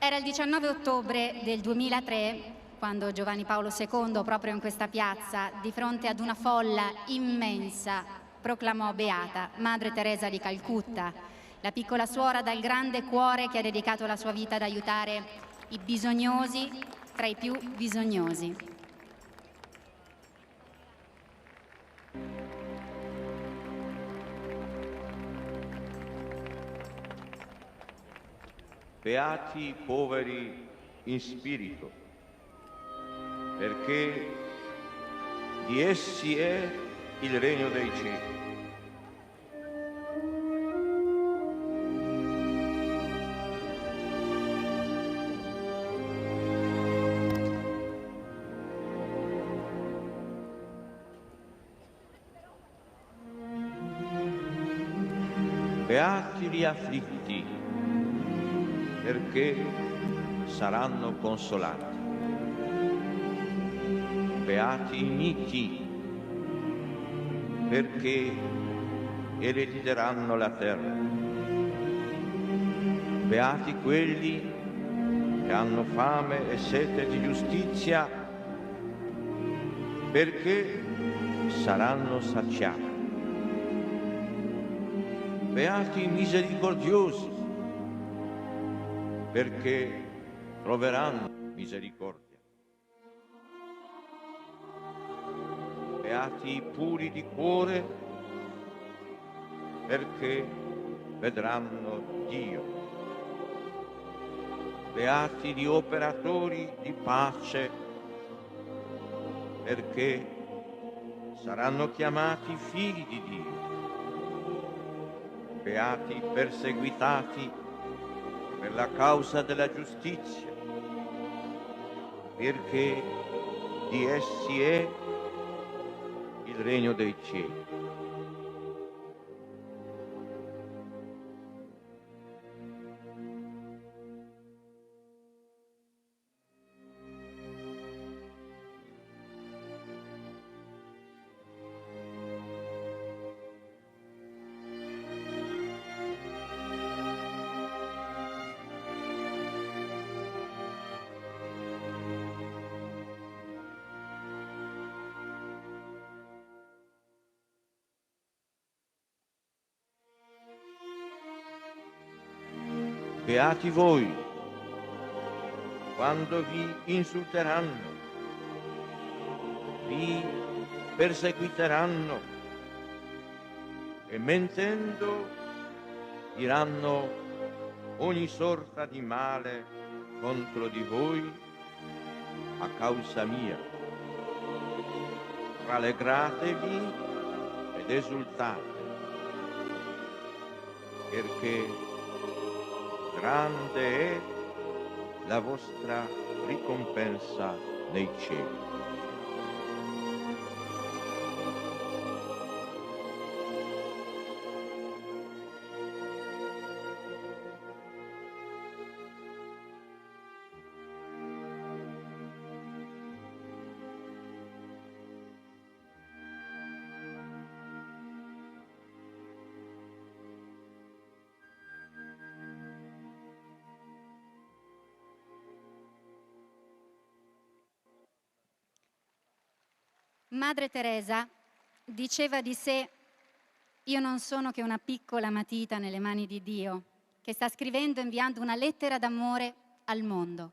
Era il 19 ottobre del 2003 quando Giovanni Paolo II, proprio in questa piazza, di fronte ad una folla immensa, proclamò beata Madre Teresa di Calcutta, la piccola suora dal grande cuore che ha dedicato la sua vita ad aiutare i bisognosi tra i più bisognosi. Beati i poveri in spirito, perché di essi è il regno dei cieli. Beati gli afflitti, perché saranno consolati. Beati i miti, perché erediteranno la terra. Beati quelli che hanno fame e sete di giustizia, perché saranno saziati. Beati i misericordiosi, perché troveranno misericordia. Beati i puri di cuore, perché vedranno Dio. Beati gli operatori di pace, perché saranno chiamati figli di Dio. Beati i perseguitati per la causa della giustizia, perché di essi è il regno dei cieli. Beati voi, quando vi insulteranno, vi perseguiteranno e mentendo diranno ogni sorta di male contro di voi a causa mia. Rallegratevi ed esultate, perché grande è la vostra ricompensa nei cieli. Madre Teresa diceva di sé: io non sono che una piccola matita nelle mani di Dio, che sta scrivendo e inviando una lettera d'amore al mondo.